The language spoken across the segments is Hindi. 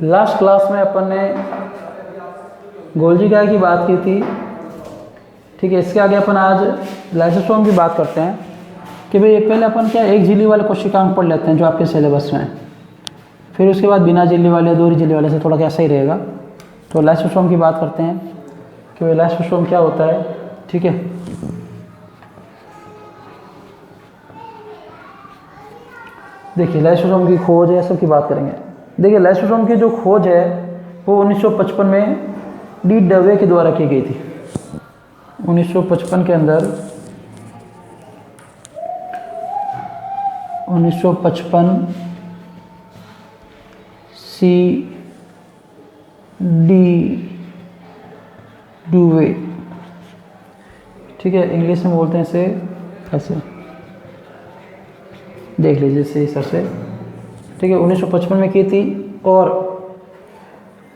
लास्ट क्लास में अपन ने गोल्जी काय की बात की थी, ठीक है। इसके आगे अपन आज लाइसोसोम की बात करते हैं कि भाई पहले अपन क्या एक झिल्ली वाले कोशिकांग पढ़ लेते हैं जो आपके सिलेबस में है, फिर उसके बाद बिना झिल्ली वाले दोहरी झिल्ली वाले से थोड़ा क्या सही रहेगा। तो लाइसोसोम की बात करते हैं कि भाई लाइसोसोम क्या होता है, ठीक है। देखिए लाइसोसोम की खोज है, सब की बात करेंगे। देखिए लाइसोसोम की जो खोज है वो 1955 में डी डवे के द्वारा की गई थी। 1955 के अंदर 1955 सी डी डुवे, ठीक है। इंग्लिश में बोलते हैं इसे ऐसे, देख लीजिए इसे इस तरह से, ठीक है। 1955 में की थी और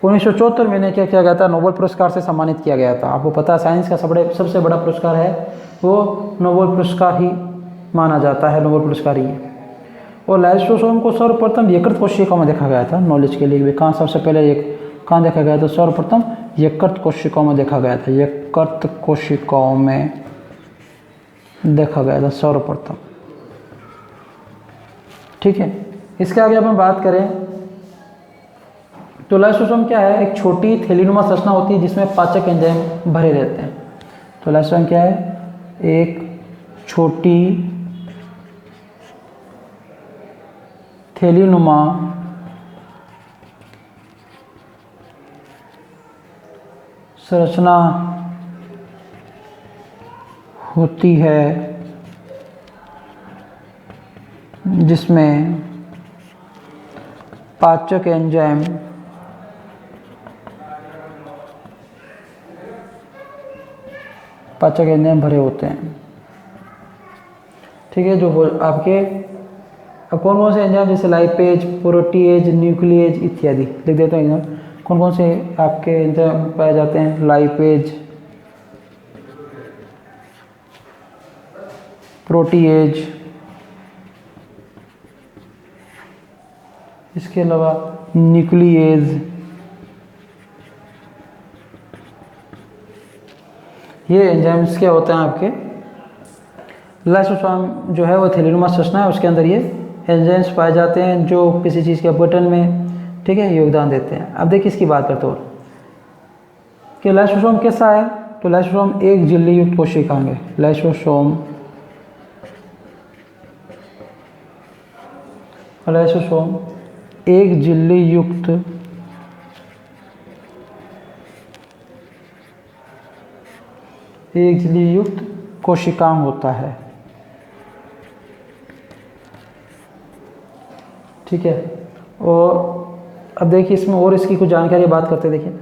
1974 में क्या किया गया था, नोबेल पुरस्कार से सम्मानित किया गया था। आपको पता है साइंस का सबसे बड़ा पुरस्कार है वो नोबेल पुरस्कार ही माना जाता है, नोबेल पुरस्कार ही है। और लाइसोसोम को सर्वप्रथम यकृत कोशिकाओं में देखा गया था। नॉलेज के लिए भी कहाँ सबसे पहले कहाँ देखा गया था, सर्वप्रथम यकृत कोशिकाओं में देखा गया था। यकृत कोशिकाओं में देखा गया था सर्वप्रथम, ठीक है। इसके आगे अपन बात करें तो लाइसोसोम क्या है, एक छोटी थैलीनुमा संरचना होती है जिसमें पाचक एंजाइम भरे रहते हैं। तो लाइसोसोम क्या है, एक छोटी थैलीनुमा संरचना होती है जिसमें पाचक एंजाइम भरे होते हैं, ठीक है। जो आपके अब कौन कौन से एंजाइम, जैसे लाइपेज, प्रोटीएज, न्यूक्लिएज इत्यादि लिख देता हूँ। कौन कौन से आपके एंजाइम पाए जाते हैं, लाइपेज, प्रोटीएज, इसके अलावा न्यूक्लिएज। ये एंजाइम्स क्या होते हैं आपके, लाइसोसोम जो है वो थैलीनुमा संरचना है, उसके अंदर ये एंजाइम्स पाए जाते हैं जो किसी चीज़ के अपघटन में, ठीक है, योगदान देते हैं। अब देखिए इसकी बात करते हो कि लाइसोसोम कैसा है। तो लाइसोसोम एक झिल्ली युक्त कोशिकांग है। लाइसोसोम एक झिल्ली युक्त कोशिकांग होता है, ठीक है। और अब देखिए इसमें और इसकी कुछ जानकारी बात करते हैं। देखिए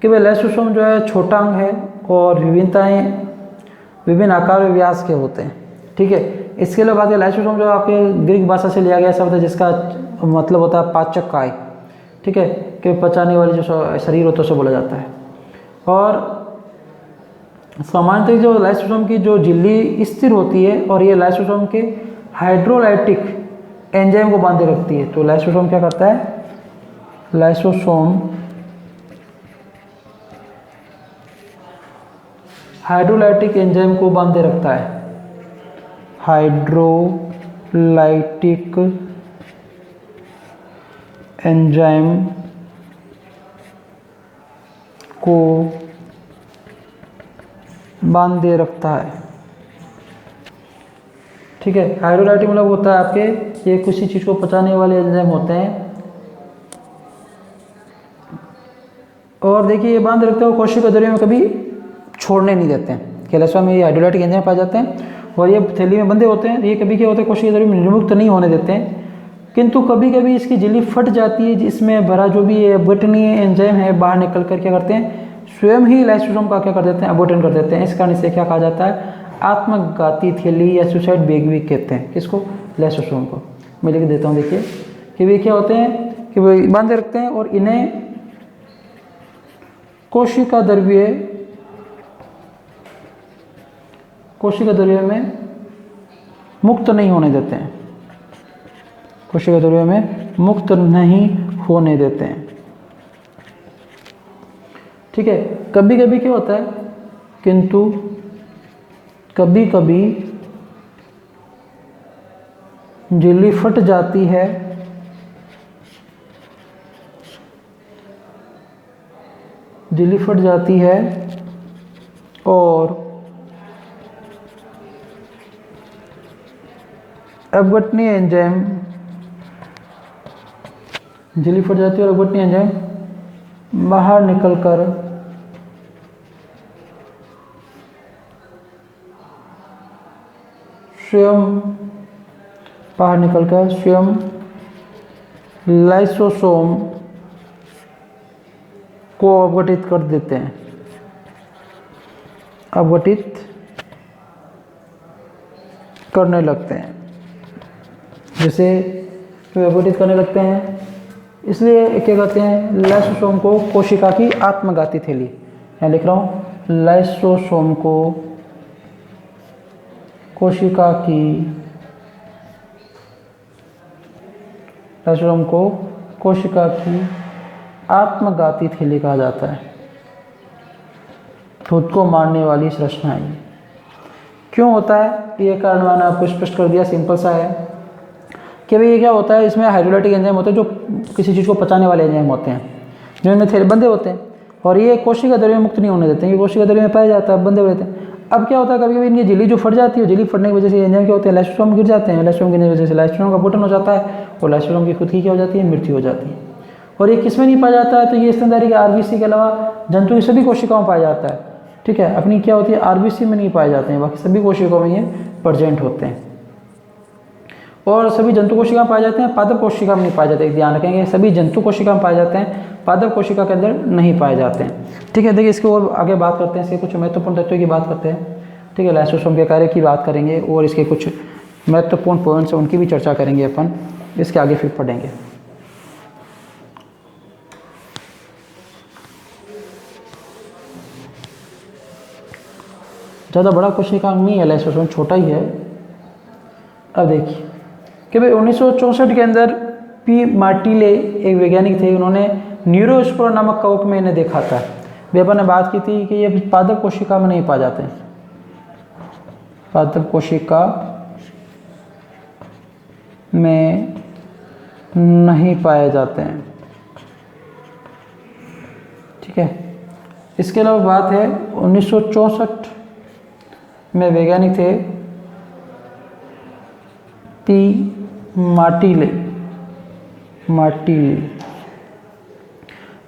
कि भाई लाइसोसोम जो है छोटा अंग है और विभिन्न आकार व व्यास के होते हैं, ठीक है। इसके लिए बात है, लाइसोसोम जो आपके ग्रीक भाषा से लिया गया शब्द है जिसका मतलब होता है पाचक काय, ठीक है, कि पचाने वाली जो शरीर होता है उसे बोला जाता है। और सामान्यतः जो लाइसोसोम की जो झिल्ली स्थिर होती है और ये लाइसोसोम के हाइड्रोलाइटिक एंजाइम को बांधे रखती है। तो लाइसोसोम क्या करता है, लाइसोसोम हाइड्रोलाइटिक एंजाइम को बांधे रखता है। हाइड्रोलाइटिक एंजाइम को बांधे रखता है, ठीक है। हाइड्रोलाइटिक मतलब होता है आपके ये किसी चीज़ को पचाने वाले एंजाइम होते हैं। और देखिए ये बांध रखते हैं, कोशिका झिल्ली में कभी छोड़ने नहीं देते हैं। कैल्शियम में ये हाइड्रोलाइटिक एंजाइम पाए जाते हैं और ये थैली में बंधे होते हैं। ये कभी क्या होते हैं, कोशिका झिल्ली में निर्मुक्त नहीं होने देते हैं, किंतु कभी कभी इसकी झिल्ली फट जाती है जिसमें भरा जो भी अपघटनीय एंजाइम है बाहर निकल कर क्या करते हैं, स्वयं ही लाइसोसोम का क्या कर देते हैं, अपघटन कर देते हैं। इस कारण इसे क्या कहा जाता है, आत्मघाती थैली या सुसाइड बैग भी कहते हैं। किसको, लाइसोसोम को। मैं लिख देता हूँ, देखिए कि वे क्या होते हैं कि वे बांधे रखते हैं और इन्हें कोशिका द्रव्य में मुक्त नहीं होने देते हैं। कोशिका द्रव्य में मुक्त नहीं होने देते हैं। ठीक है। कभी कभी क्या होता है, किंतु कभी कभी झिल्ली फट जाती है, झिल्ली फट जाती है और अपघटनीय एंजाइम, झिल्ली फट जाती है और अपघटनीय एंजाइम बाहर निकलकर स्वयं लाइसोसोम को अपघटित कर देते हैं, अपघटित करने लगते हैं। जैसे अपघटित करने लगते हैं, इसलिए क्या कहते हैं, लाइसोसोम को कोशिका की आत्मघाती थैली, यहाँ लिख रहा हूँ, लाइसोसोम को कोशिका की, लाइसोसोम को कोशिका की आत्मघाती थैली कहा जाता है। खुद को मारने वाली संरचना है। क्यों होता है ये कारण मैंने आपको स्पष्ट कर दिया, सिंपल सा है कि भाई ये क्या होता है, इसमें हाइड्रोलाइटिक एंजाइम होते हैं जो किसी चीज़ को पचाने वाले एंजाइम होते हैं, जिनमें थैले बंधे होते हैं और ये कोशिका द्रव्य मुक्त नहीं होने देते हैं, ये कोशिका द्रव्य में पाया जाता है, बंधे रहते हैं। अब क्या होता है, कभी कभी इनकी झिल्ली जो फट जाती है, झिल्ली फटने की वजह से एंजाइम क्या होते हैं, लाइसोसोम गिर जाते हैं, लाइसोसोम गिरने की वजह से लाइसोसोम का अपघटन हो जाता है और लाइसोसोम की खुद की क्या हो जाती है, मृत्यु हो जाती है। और ये किसमें नहीं पाया जाता है, तो ये स्तनधारी के आरबीसी के अलावा जंतु की सभी कोशिकाओं में पाया जाता है। ठीक है, अपनी क्या होती है, आरबीसी में नहीं पाए जाते हैं, बाकी सभी कोशिकाओं में ये प्रेजेंट होते हैं। और सभी जंतु कोशिका में पाए जाते हैं, पादप कोशिका में नहीं पाए जाते, ध्यान रखेंगे, सभी जंतु कोशिका में पाए जाते हैं, पादप कोशिका के अंदर नहीं पाए जाते हैं। ठीक है, देखिए इसके और आगे बात करते हैं, इसके कुछ महत्वपूर्ण तत्वों की बात करते हैं। ठीक है, लाइसोसोम के कार्य की बात करेंगे और इसके कुछ महत्वपूर्ण पॉइंट्स उनकी भी चर्चा करेंगे अपन, इसके आगे फिर पढ़ेंगे। ज़्यादा बड़ा कोशिकांग नहीं है लाइसोसोम, छोटा ही है। अब देखिए कि भाई 1964 के अंदर पी मार्टिले एक वैज्ञानिक थे, उन्होंने न्यूरोस्पोर नामक कवक में इन्हें देखा था। वेबर ने बात की थी कि ये पादप कोशिका में नहीं पाए जाते, पादप कोशिका में नहीं पाए जाते हैं। ठीक है, इसके अलावा बात है 1964 में वैज्ञानिक थे पी मार्टिले,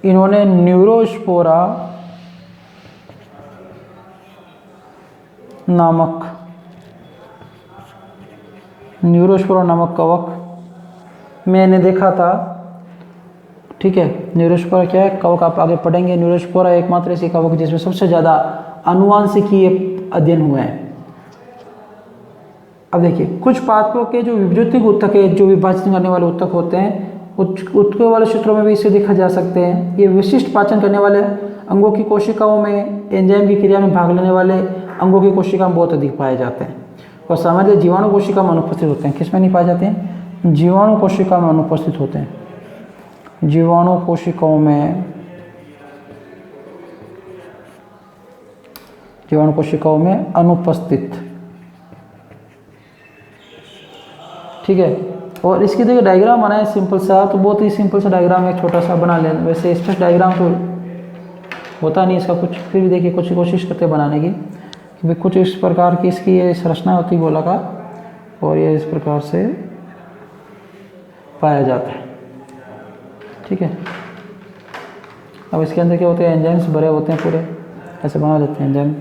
इन्होंने न्यूरोस्पोरा नामक कवक में इन्हें देखा था। ठीक है, न्यूरोस्पोरा क्या है, कवक आप आगे पढ़ेंगे। न्यूरोस्पोरा एकमात्र ऐसी कवक जिसमें सबसे ज़्यादा आनुवांशिकीय अध्ययन हुए हैं। अब देखिए, कुछ पादपों के जो विभ्युतिक ऊतक है, जो विभाजन करने वाले ऊतक होते हैं, ऊतकों वाले क्षेत्रों में भी इसे देखा जा सकते हैं। ये विशिष्ट पाचन करने वाले अंगों की कोशिकाओं में एंजाइम की क्रिया में भाग लेने वाले अंगों की कोशिका में बहुत अधिक पाए जाते हैं और सामान्य जीवाणु कोशिका में अनुपस्थित होते हैं। किसमें नहीं पाए जाते हैं, जीवाणु कोशिका में अनुपस्थित होते हैं, जीवाणु कोशिकाओं में अनुपस्थित। ठीक है, और इसकी देखिए डायग्राम बनाए सिंपल सा, तो बहुत ही सिंपल सा डायग्राम एक छोटा सा बना लें। वैसे स्पष्ट डायग्राम तो होता नहीं इसका कुछ, फिर भी देखिए कुछ कोशिश करते हैं बनाने की कि भाई कुछ इस प्रकार की इसकी ये संरचना होती है गोलाकार और ये इस प्रकार से पाया जाता है। ठीक है, अब इसके अंदर क्या होते हैं, एंजाइम्स भरे होते हैं पूरे, ऐसे बना लेते हैं एंजाइम।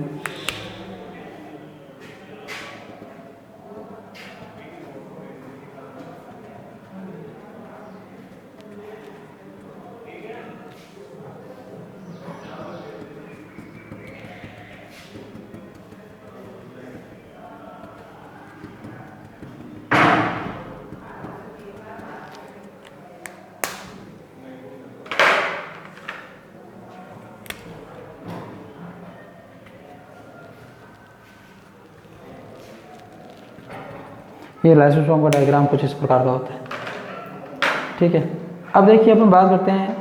ये लाइसोसोम का डायग्राम कुछ इस प्रकार का होता है। ठीक है, अब देखिए अपन बात करते हैं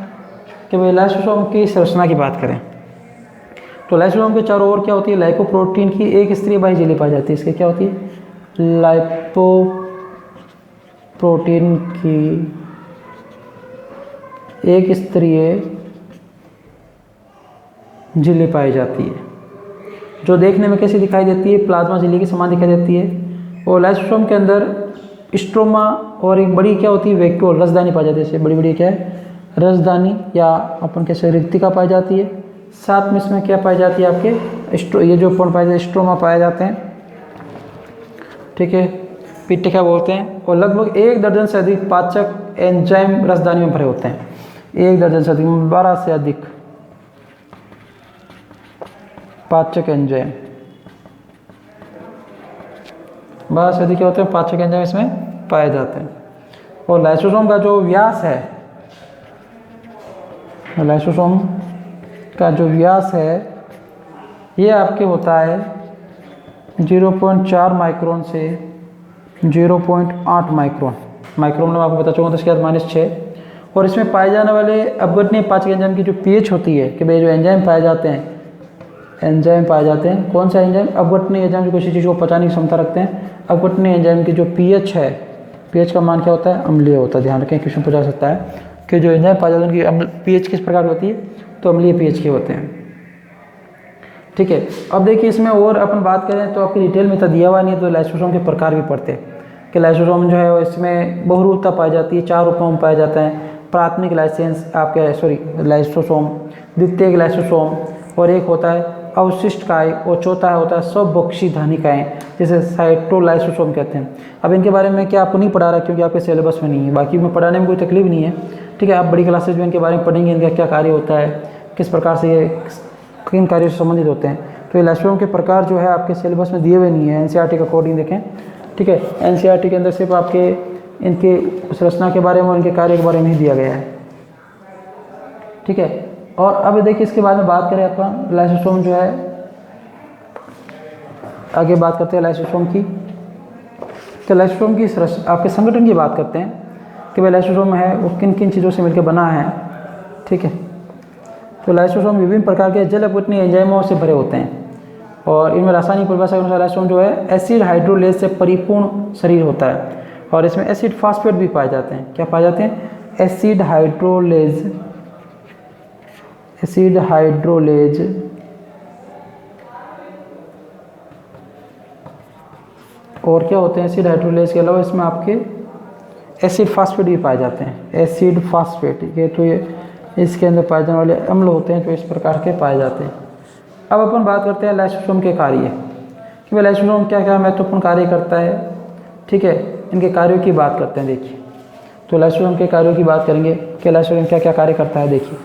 कि भाई लाइसोसोम की संरचना की बात करें। तो लाइसोसोम के चारों ओर क्या होती है, लाइपोप्रोटीन की एक स्तरीय बाह्य झिल्ली पाई जाती है। इसके क्या होती है, लाइपोप्रोटीन की एक स्तरीय झिल्ली पाई जाती है, जो देखने में कैसी दिखाई देती है, प्लाज्मा झिल्ली के समान दिखाई देती है। और लाइसोसोम के अंदर स्ट्रोमा और एक बड़ी क्या होती है, वैक्यूल रसदानी पाई जाती है। इससे बड़ी बड़ी क्या है, रसदानी या अपन कैसे रिक्तिका पाई जाती है। साथ में इसमें क्या पाई जाती है, आपके ये जो अपन पाए जाते हैं स्ट्रोमा पाए जाते हैं, ठीक है, पिट्टिका बोलते हैं। और लगभग 1 दर्जन से अधिक पाचक एंजाइम रसदानी में भरे होते हैं। 1 दर्जन से अधिक, 12 से अधिक पाचक एंजाइम, 12 से अधिक क्या होते हैं, पाचक एंजाइम इसमें पाए जाते हैं। और लाइसोसोम का जो व्यास है, लाइसोसोम का जो व्यास है ये आपके होता है 0.4 माइक्रोन से 0.8 माइक्रोन। माइक्रोन में आपको बता चुका हूँ, 10⁻⁶। और इसमें पाए जाने वाले अपघटनीय पाचक एंजाइम की जो पीएच होती है, कि भाई जो एंजाइम पाए जाते हैं, एंजाइम पाए जाते हैं, कौन सा एंजाइम, अपघटनीय एंजाइम जो किसी चीज़ को पचाने की क्षमता रखते हैं। अपघटनीय एंजाइम की जो पीएच है, पीएच का मान क्या होता है, अम्लीय होता है। ध्यान रखें, क्वेश्चन पूछा सकता है कि जो एंजाइम पाए जाते हैं उनकी पीएच किस प्रकार की होती है, तो अम्लीय पीएच के होते हैं, ठीक है। अब देखिए इसमें और अपन बात करें तो आपकी डिटेल में तो दिया हुआ नहीं है, तो लाइसोसोम के प्रकार भी पढ़ते हैं कि लाइसोसोम जो है इसमें बहुरूपता पाई जाती है, 4 रूपों में पाया जाता है। प्राथमिक लाइसोसोम, द्वितीयक लाइसोसोम, और एक होता है अवशिष्ट काय, और चौथा होता है स्वबक्षी धानिकाएँ, जिसे साइटोलाइसोसोम कहते हैं। अब इनके बारे में क्या आपको नहीं पढ़ा रहा क्योंकि आपके सिलेबस में नहीं है, बाकी में पढ़ाने में कोई तकलीफ नहीं है, ठीक है। आप बड़ी क्लासेज में इनके बारे में पढ़ेंगे, इनका क्या कार्य होता है, किस प्रकार से ये किन कार्यों से संबंधित होते हैं। तो ये लाइसोसोम के प्रकार जो है आपके सिलेबस में दिए हुए नहीं है, एनसीईआरटी के अकॉर्डिंग देखें, ठीक है। एनसीईआरटी के अंदर सिर्फ आपके इनके संरचना के बारे में और इनके कार्य के बारे में ही दिया गया है, ठीक है। और अब देखिए इसके बाद में बात करें अपन लाइसोसोम जो है, आगे बात करते हैं लाइसोसोम की। तो लाइसोसोम की आपके संगठन की बात करते हैं कि भाई लाइसोसोम है वो किन किन चीज़ों से मिलकर बना है, ठीक है। तो लाइसोसोम विभिन्न प्रकार के जल अपघटनीय एंजाइमों से भरे होते हैं, और इनमें रासायनिक परिभाषा के अनुसार लाइसोसोम जो है एसिड हाइड्रोलेज से परिपूर्ण शरीर होता है। और इसमें एसिड फास्फेट भी पाए जाते हैं। क्या पाए जाते हैं, एसिड हाइड्रोलेज, एसिड हाइड्रोलेज और क्या होते हैं, एसिड हाइड्रोलेज के अलावा इसमें आपके एसिड फास्फेट भी पाए जाते हैं। एसिड फास्फेट ये तो ये इसके अंदर पाए जाने वाले अम्ल होते हैं जो इस प्रकार के पाए जाते हैं। अब अपन बात करते हैं लाइसोसोम के कार्य, कि भाई लाइसोसोम क्या क्या महत्वपूर्ण कार्य करता है, ठीक है। इनके कार्यों की बात करते हैं। देखिए तो लाइसोसोम के कार्यों की बात करेंगे कि लाइसोसोम क्या क्या कार्य करता है। देखिए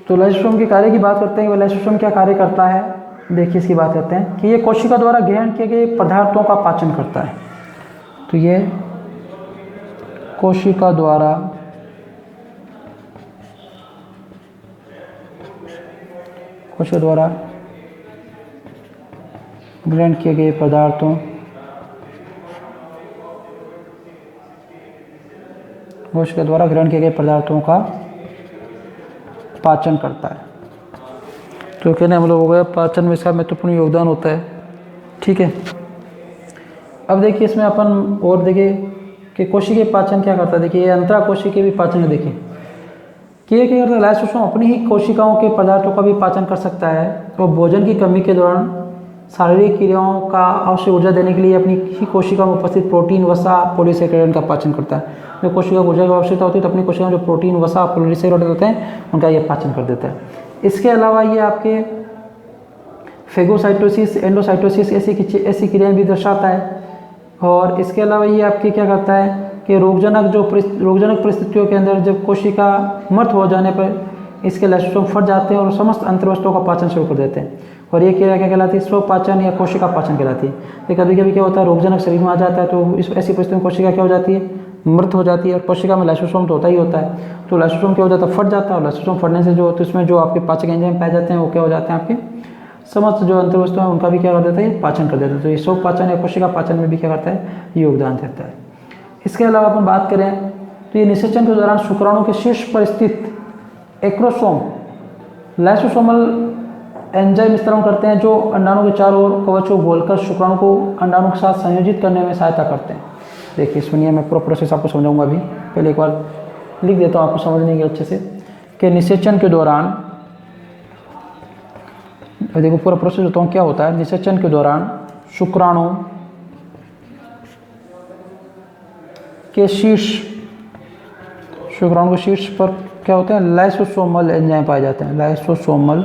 तो लाइसोसोम के कार्य की बात करते हैं कि लाइसोसोम क्या कार्य करता है। देखिए इसकी बात करते हैं कि ये कोशिका द्वारा ग्रहण किए गए पदार्थों का पाचन करता है। तो ये कोशिका द्वारा ग्रहण किए गए पदार्थों का पाचन करता है। तो कहने हम लोग हो गया पाचन में इसका महत्वपूर्ण योगदान होता है, ठीक है। अब देखिए इसमें अपन और देखिए कि कोशिकीय पाचन क्या करता है। देखिए ये अंतरा कोशिकीय भी पाचन है। देखिए कि ये क्या करता है, लाइसोसोम अपनी ही कोशिकाओं के पदार्थों का भी पाचन कर सकता है और भोजन की कमी के दौरान शारीरिक क्रियाओं का आवश्यक ऊर्जा देने के लिए अपनी ही कोशिका में उपस्थित प्रोटीन, वसा, पॉलीसेकेराइड का पाचन करता है। जो कोशिका को ऊर्जा की आवश्यकता होती है तो अपनी कोशिका में जो प्रोटीन, वसा, पॉलीसेकेराइड होते हैं उनका ये पाचन कर देता है। इसके अलावा ये आपके फेगोसाइटोसिस, एंडोसाइटोसिस ऐसी क्रियाएं भी दर्शाता है। और इसके अलावा ये आपके क्या करता है कि रोगजनक परिस्थितियों के अंदर जब कोशिका मृत हो जाने पर इसके लाइसोसोम फट जाते हैं और समस्त अंतर्वस्तुओं का पाचन शुरू कर देते हैं। और ये क्रिया क्या कहलाती है? स्वपाचन या कोशिका पाचन कहलाती है। ये कभी कभी क्या होता है, रोगजनक शरीर में आ जाता है, तो इस ऐसी परिस्थिति में कोशिका क्या हो जाती है? मृत हो जाती है। और कोशिका में लाइसोसोम तो होता ही होता है, तो लाइसोसोम क्या हो जाता है? फट जाता है। और लाइसोसोम फटने से जो तो इसमें जो आपके पाचक एंजाइम पाए जाते हैं वो क्या हो जाते हैं? आपके समस्त जो अंतर्वस्तु हैं उनका भी क्या कर देता है? पाचन कर देता है। तो ये स्वपाचन या कोशिका पाचन में भी क्या करता है? योगदान देता है। इसके अलावा अपन बात करें तो ये निषेचन के दौरान शुक्राणु के शीर्ष पर स्थित एक्रोसोम लाइसोसोमल एंजाइम विस्तरण करते हैं, जो अंडाणु के चारों ओर कवच को बोलकर शुक्राणु को अंडाणु के साथ संयोजित करने में सहायता करते हैं। देखिए सुनिए, मैं पूरा प्रोसेस आपको समझाऊंगा। अभी पहले एक बार लिख देता हूँ आपको समझने के अच्छे से कि निषेचन के दौरान, देखो पूरा प्रोसेस होता हूँ क्या होता है। निषेचन के दौरान शुक्राणु के शीर्ष पर क्या होते हैं? लाइसोसोमल एंजाइम पाए जाते हैं। लाइसोसोमल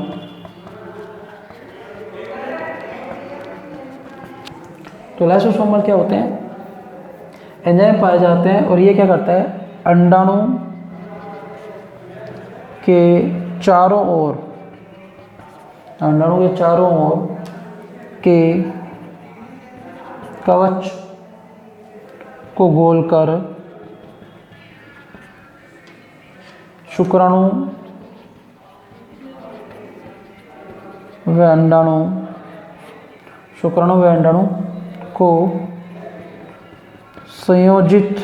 तो लाइसोसोमल क्या होते हैं? एंजाइम पाए जाते हैं। और ये क्या करता है? अंडाणु के चारों ओर के कवच को गोलकर शुक्राणु व अंडाणु को संयोजित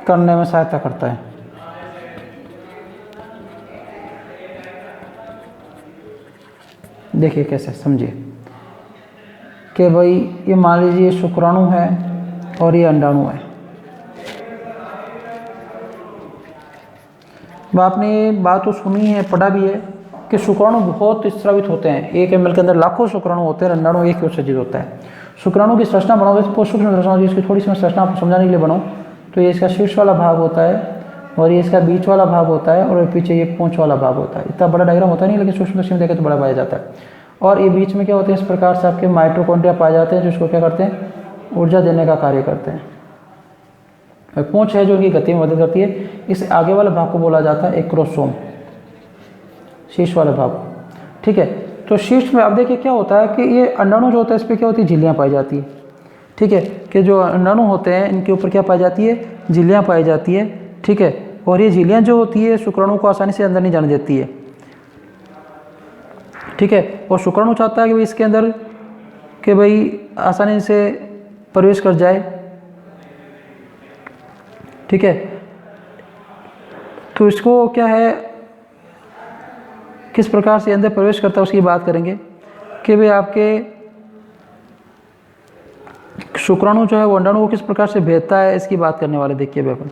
करने में सहायता करता है। देखिए कैसे, समझिए कि भाई ये मान लीजिए शुक्राणु है और ये अंडाणु है। आपने ये बात तो सुनी है, पढ़ा भी है कि शुक्राणु बहुत स्रावित होते हैं। एक ml के अंदर लाखों शुक्राणु होते हैं, अंडाणु एक ही सज्जित होता है। शुक्राणु की संरचना बनाओगे तो सूक्ष्म संरचना होगी। इसकी थोड़ी सी मैं संरचना आपको समझाने के लिए बनाऊँ तो ये इसका शीर्ष वाला भाग होता है, और ये इसका बीच वाला भाग होता है, और पीछे ये पूंछ वाला भाग होता है। इतना बड़ा डायग्राम होता नहीं, लेकिन सूक्ष्म दृष्टि में देखें तो बड़ा पाया जाता है। और ये बीच में क्या होते हैं? इस प्रकार से आपके माइटोकॉन्ड्रिया पाए जाते हैं, जो इसको क्या करते हैं? ऊर्जा देने का कार्य करते हैं। पूंछ है जो उनकी गति में मदद करती है। इस आगे वाले भाग को बोला जाता है एक्रोसोम, शीर्ष वाले भाग। ठीक है, तो शीर्ष में अब देखिए क्या होता है कि ये अंडाणु जो होता है इस पर क्या होती है? झिल्लियाँ पाई जाती है। ठीक है, कि जो अंडाणु होते हैं इनके ऊपर क्या पाई जाती है? झिल्लियाँ पाई जाती है। ठीक है, और ये झिल्लियाँ जो होती है शुक्राणु को आसानी से अंदर नहीं जाने देती है। ठीक है, और शुक्राणु चाहता है कि भाई इसके अंदर कि भाई आसानी से प्रवेश कर जाए। ठीक है, तो इसको क्या है, किस प्रकार से अंदर प्रवेश करता है उसकी बात करेंगे कि भाई आपके शुक्राणु जो है वो अंडाणु को किस प्रकार से भेजता है, इसकी बात करने वाले। देखिए भाई अपन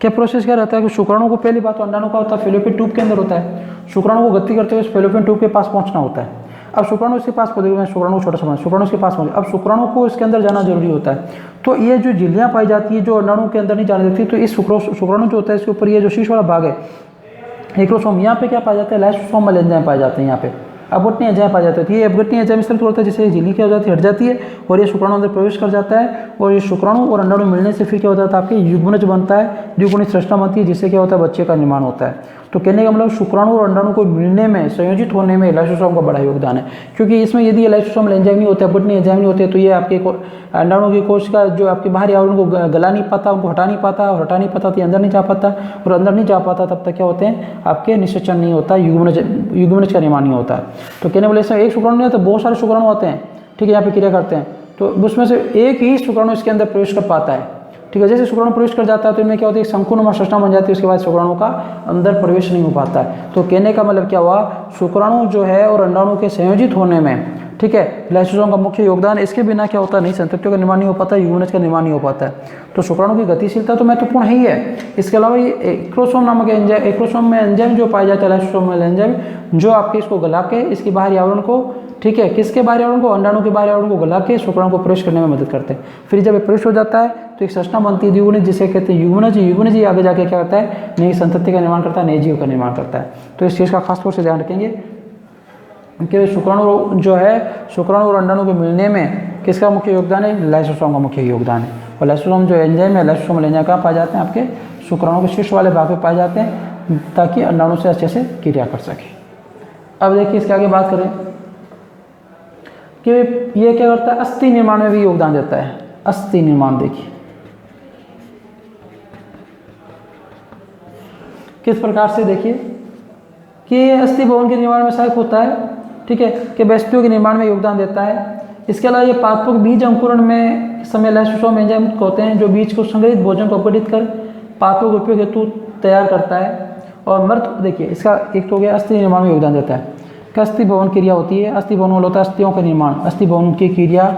क्या प्रोसेस क्या रहता है कि शुक्राणु को पहली बात तो अंडाणु का होता है फैलोपियन ट्यूब के अंदर होता है। शुक्राणु को गति करते हुए फैलोपियन ट्यूब के पास पहुंचना होता है। अब शुक्राणु इसके पास पहुंचे, शुक्राणु छोटा सा शुक्राणु इसके पास पहुंचे, अब शुक्राणु को इसके अंदर जाना जरूरी होता है। तो ये जो झिल्लियाँ पाई जाती है जो अंडाणु के अंदर नहीं जाने देती, तो इस शुक्राणु जो होता है इसके ऊपर ये जो शीर्ष वाला भाग है एक्रोसोम, यहाँ पे क्या पाया जाता है? लाइसोसोमल एंजाइम पाए जाते हैं। यहाँ पे अपघटनीय एंजाइम पाया जाता है। ये अपघटनीय एंजाइम इस तरह होता है जिससे झिल्ली क्या हो जाती है? हट जाती है, और ये शुक्राणु अंदर प्रवेश कर जाता है। और ये शुक्राणु और अंडाणु मिलने से फिर क्या होता है? आपके युग्मनज बनता है, द्विगुणित संरचना बनती है, जिससे क्या होता है? बच्चे का निर्माण होता है। तो कहने का मतलब शुक्राणु और अंडाणु को मिलने में, संयोजित होने में लाइसोसोम का बड़ा योगदान है। क्योंकि इसमें यदि ये लाइसोसोमल एंजाइम नहीं होते, अपघटनीय एंजाइम नहीं होते, तो ये आपके अंडाणु की कोश का जो आपके बाहरी आवरण को गला नहीं पाता, उनको हटा नहीं पाता, और हटा नहीं पाता तो ये अंदर नहीं जा पाता, और अंदर नहीं जा पाता तब तक क्या होते हैं? आपके निषेचन नहीं होता, युग्मनज का निर्माण नहीं होता है। तो कहने वाले एक शुक्राणु नहीं होता, बहुत सारे शुक्राणु आते हैं। ठीक है, यहाँ पे क्रिया करते हैं, तो उसमें से एक ही शुक्राणु इसके अंदर प्रवेश कर पाता है। ठीक है, जैसे शुक्राणु प्रवेश कर जाता है तो इनमें क्या होती है? संकुल संरचना बन जाती है, उसके बाद शुक्राणु का अंदर प्रवेश नहीं हो पाता है। तो कहने का मतलब क्या हुआ? शुक्राणु जो है और अंडाणु के संयोजित होने में, ठीक है, लाइसोसोम का मुख्य योगदान। इसके बिना क्या होता है? नहीं संततियों का निर्माण नहीं हो पाता, युग्मनज का निर्माण नहीं हो पाता है। तो शुक्राणु की गतिशीलता तो महत्वपूर्ण ही है। इसके अलावा ये एक्रोसोम नामक एंजाइम, एक्रोसोम में एंजाइम जो पाया जाता है लाइसोसोमल एंजाइम, जो आपके इसको गला के इसकी बाहरी आवरण को, ठीक है, किसके बाहरी आवरण को? अंडाणु के बाहरी आवरण को गला के शुक्राणु को प्रवेश करने में मदद करते हैं। फिर जब ये प्रवेश हो जाता है तो एक संरचना बनती है द्विगुणित, जिसे कहते हैं युग्मनज। युग्मनज ही आगे जाके क्या करता है? नई संतति का निर्माण करता है, नए जीव का निर्माण करता है। तो इस चीज़ का खास तौर से ध्यान रखेंगे कि शुक्राणु जो है, शुक्राणु और अंडाणु के मिलने में किसका मुख्य योगदान है? लाइसोसोम का मुख्य योगदान है। और लाइसोसोम जो एंजाइम है, लाइसोसोमल एंजाइम कहाँ पाए जाते हैं? आपके शुक्राणु के शीर्ष वाले भाग में पाए जाते हैं। ताकि अंडाणु से अच्छे से क्रिया कर सके। अब देखिए इसके आगे बात करें कि ये क्या करता है, अस्थि निर्माण में भी योगदान देता है। अस्थि निर्माण देखिए किस प्रकार से, देखिए कि अस्थि भवन के निर्माण में सहायक होता है, ठीक है, कि वस्तुओं के निर्माण में योगदान देता है। इसके अलावा ये पादपों बीज अंकुरण में समय लाइसोसोम एंजाइम मुक्त होते हैं जो बीज को संग्रहित भोजन को अपघटित कर पादपों के उपयोग हेतु तैयार करता है। और मृत देखिए इसका एक तो हो गया अस्थि निर्माण में योगदान देता है। क्या अस्थि भवन क्रिया होती है, अस्थि भवन होता है अस्थियों का निर्माण, अस्थि भवन की क्रिया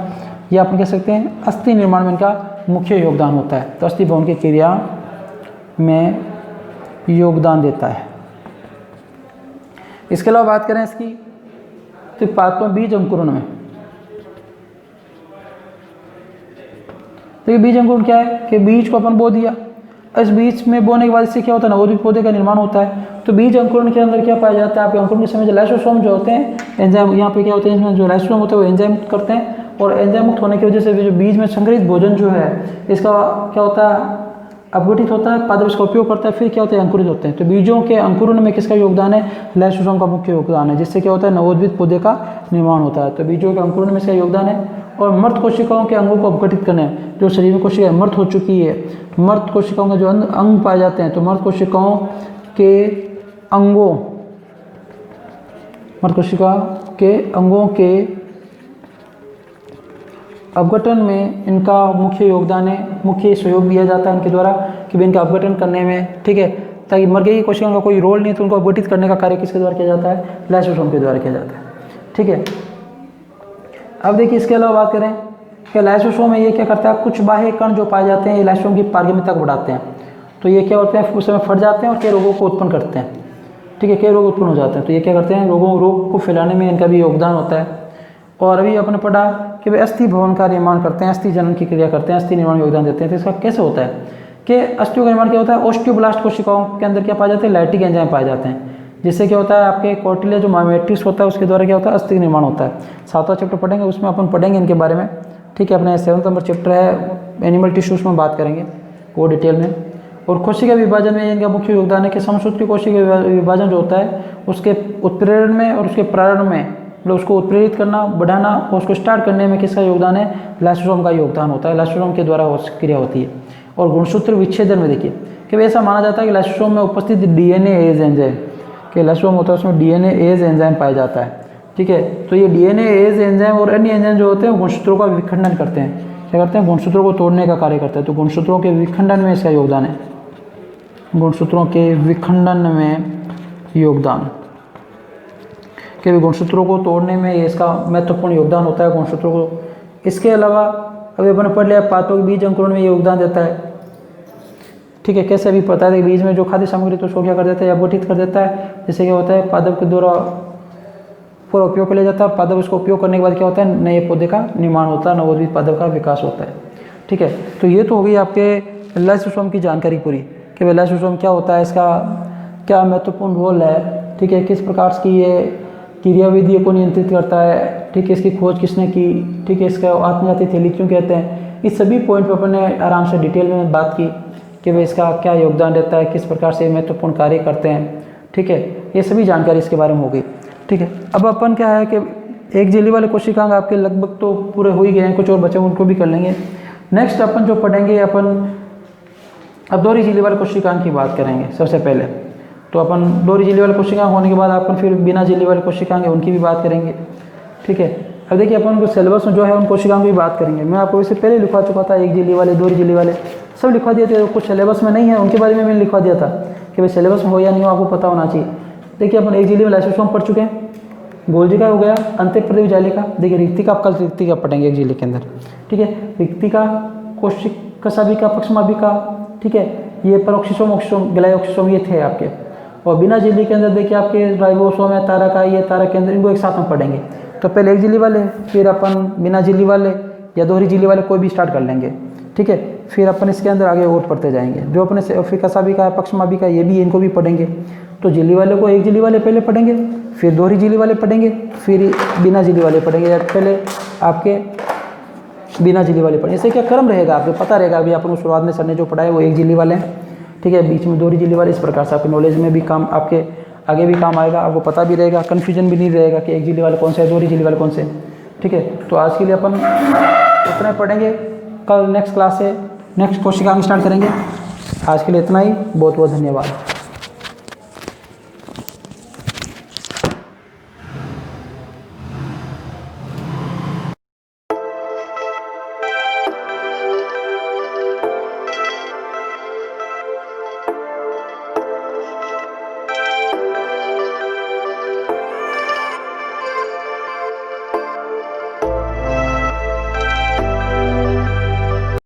या अपन कह सकते हैं अस्थि निर्माण में इनका मुख्य योगदान होता है। तो अस्थि भवन की क्रिया में योगदान देता है। इसके अलावा बात करें इसकी तो पादपों बीज अंकुरण में, तो ये बीज अंकुरण क्या है कि बीज को अपन बो दिया, इस बीज में बोने के बाद इससे क्या होता है, नवोदित पौधे का निर्माण होता है। तो बीज अंकुरण के अंदर क्या पाया जाता है, आपके अंकुरण के समय जो लाइसोसोम जो होते हैं एंजाइम, यहाँ पे क्या होते हैं इसमें जो लाइसोसोम होते हैं वो एंजाइम मुक्त करते हैं, और एंजाइम मुक्त होने की वजह से जो बीज में संग्रहित भोजन जो है इसका क्या होता है, अपघटित होता है, पादप इसका उपयोग करता है, फिर क्या होता है अंकुरित होते हैं। तो बीजों के अंकुरण में किसका योगदान है, लाइसोसोम का मुख्य योगदान है, जिससे क्या होता है नवोदित पौधे का निर्माण होता है। तो बीजों के अंकुरण में इसका योगदान है। और मृत कोशिकाओं के अंगों को अपघटित करने, जो शरीर में कोशिकाएं मृत हो चुकी है, मृत कोशिकाओं के जो अंग पाए जाते हैं, तो मृत कोशिकाओं के अंगों, मृत कोशिका के अंगों के अपघटन में इनका मुख्य योगदान है, मुख्य सहयोग दिया जाता है इनके द्वारा कि इनका अपघटन करने में, ठीक है, ताकि मर गई कोशिकाओं का कोई रोल नहीं तो उनको अपघटित करने का कार्य किसके द्वारा किया जाता है, लाइसोसोम के द्वारा किया जाता है, ठीक है। अब देखिए इसके अलावा बात करें कि लाइसोसोम में ये क्या करता है, कुछ बाह्य कण जो पाए जाते हैं ये लाइसोसोम की पारगम्यता को बढ़ाते हैं। तो ये क्या होते हैं, उस समय फट जाते हैं और कई रोगों को उत्पन्न करते हैं, ठीक है, कई रोग उत्पन्न हो जाते हैं। तो ये क्या करते हैं, रोग को फैलाने में इनका भी योगदान होता है। और अभी अपने पढ़ा कि वे अस्थि भवन का निर्माण करते हैं, अस्थि जनन की क्रिया करते हैं, अस्थि निर्माण में योगदान देते हैं। तो इसका कैसे होता है कि अस्थियों का निर्माण क्या होता है, ओस्टियोब्लास्ट कोशिकाओं के अंदर क्या पाए जाते हैं, लैक्टिक एंजाइम पाए जाते हैं, जिससे क्या होता है आपके कोर्टिलेज जो मायोमेट्रिक्स होता है उसके द्वारा क्या होता है अस्थि निर्माण होता है। 7वां चैप्टर पढ़ेंगे उसमें अपन पढ़ेंगे इनके बारे में, ठीक है। अपने 7 नंबर चैप्टर है एनिमल टिश्यूज में बात करेंगे वो डिटेल में। और कोशिका विभाजन में इनका मुख्य योगदान है कि समसूत्री कोशिका विभाजन जो होता है उसके उत्प्रेरण में और उसके प्रारंभ में, मतलब उसको उत्प्रेरित करना, बढ़ाना और उसको स्टार्ट करने में किसका योगदान है, लाइसोसोम का योगदान होता है। लाइसोसोम के द्वारा क्रिया होती है। और गुणसूत्र विच्छेदन में देखिए कि ऐसा माना जाता है कि लाइसोसोम में उपस्थित डीएनए एज एंजाइम, कि लाइसोसोम होता है उसमें डीएनए एज एंजाइम पाया जाता है, ठीक है। तो ये डीएनए एज एंजाइम और अन्य एंजाइम जो होते हैं वो गुणसूत्रों का विखंडन करते हैं, क्या करते हैं, गुणसूत्रों को तोड़ने का कार्य करते हैं। तो गुणसूत्रों के विखंडन में इसका योगदान है, गुणसूत्रों के विखंडन में योगदान, कि गुणसूत्रों को तोड़ने में इसका महत्वपूर्ण योगदान होता है गुणसूत्रों को। इसके अलावा अभी अपन पढ़ लिया पादपों के बीज अंकुरण में योगदान देता है, ठीक है। कैसे अभी पता है कि बीज में जो खाद्य सामग्री तो उसको क्या कर देता है, अपघटित कर देता है, जिससे क्या होता है पादप के द्वारा पूरा उपयोग कर लिया जाता है। पादप उसको उपयोग करने के बाद क्या होता है, नए पौधे का निर्माण होता है, नवोदित पादप का विकास होता है, ठीक है। तो ये तो हो गई आपके लाइसोसोम की जानकारी पूरी कि भाई लाइसोसोम क्या होता है, इसका क्या महत्वपूर्ण रोल है, ठीक है, किस प्रकार की ये क्रियाविधि को नियंत्रित करता है, ठीक है, इसकी खोज किसने की, ठीक है, इसका आत्मघाती थैली क्यों कहते हैं। इस सभी पॉइंट पर अपन ने आराम से डिटेल में बात की कि भाई इसका क्या योगदान रहता है, किस प्रकार से महत्वपूर्ण कार्य करते हैं, ठीक है। ये सभी जानकारी इसके बारे में हो गई, ठीक है। अब अपन क्या है कि एक झिल्ली वाले कोशिकांग आपके लगभग तो पूरे हो ही गए हैं, कुछ और बचे उनको भी कर लेंगे। नेक्स्ट अपन जो पढ़ेंगे अपन अब दोहरी झिल्ली वाले कोशिकांग की बात करेंगे सबसे पहले। तो अपन दोहरी झिल्ली वाले कोशिकांग होने के बाद अपन फिर बिना झिल्ली वाले कोशिकांग है उनकी भी बात करेंगे, ठीक है। अब देखिए अपन को सिलेबस में जो है उन कोशिकांग की भी बात करेंगे। मैं आपको इससे पहले लिखवा चुका था, एक झिल्ली वाले, दोहरी झिल्ली वाले सब लिखवा दिए थे। कुछ सिलेबस में नहीं है उनके बारे में मैंने लिखवा दिया था कि भाई सिलेबस में हो या नहीं हो आपको पता होना चाहिए। देखिए अपन एक झिल्ली में लाइसोसोम पढ़ चुके हैं, गोल्जी का हो गया, अंत्यप्रदेव जालिका, देखिए रिक्तिका आप कल रिक्तिका पढ़ेंगे एक झिल्ली के अंदर, ठीक है। रिक्तिका, कोशिका सभिका, पक्षमाभिका, ठीक है, ये परोक्सिसोम, ऑक्सिसोम, ग्लाइओक्सिसोम ये थे आपके। और बिना झिल्ली के अंदर देखिए आपके राइबोसोम है, तारका, ये तारक के अंदर, इनको एक साथ में पढ़ेंगे। तो पहले एक झिल्ली वाले, फिर अपन बिना झिल्ली वाले या दोहरी झिल्ली वाले कोई भी स्टार्ट कर लेंगे, ठीक है। फिर अपन इसके अंदर आगे और पढ़ते जाएंगे। जो अपने फिका सभिका है, पक्षमाभिका, ये भी इनको भी पढ़ेंगे। तो झिल्ली वाले को एक झिल्ली वाले पहले पढ़ेंगे, फिर दोहरी झिल्ली वाले पढ़ेंगे, फिर बिना झिल्ली वाले पढ़ेंगे, या पहले आपके बिना झिल्ली वाले पढ़ेंगे। इससे क्या क्रम रहेगा आपको पता रहेगा। अभी अपन शुरुआत में सर ने जो पढ़ाया वो एक झिल्ली वाले हैं, ठीक है, बीच में 2 झिल्ली वाले, इस प्रकार से आपके नॉलेज में भी काम, आपके आगे भी काम आएगा, आपको पता भी रहेगा, कन्फ्यूजन भी नहीं रहेगा कि 1 झिल्ली वाले कौन से है, 2 झिल्ली वाले कौन से है। ठीक है, तो आज के लिए अपन इतना पढ़ेंगे, कल नेक्स्ट क्लास से नेक्स्ट कोशिका हम स्टार्ट करेंगे। आज के लिए इतना ही, बहुत बहुत धन्यवाद।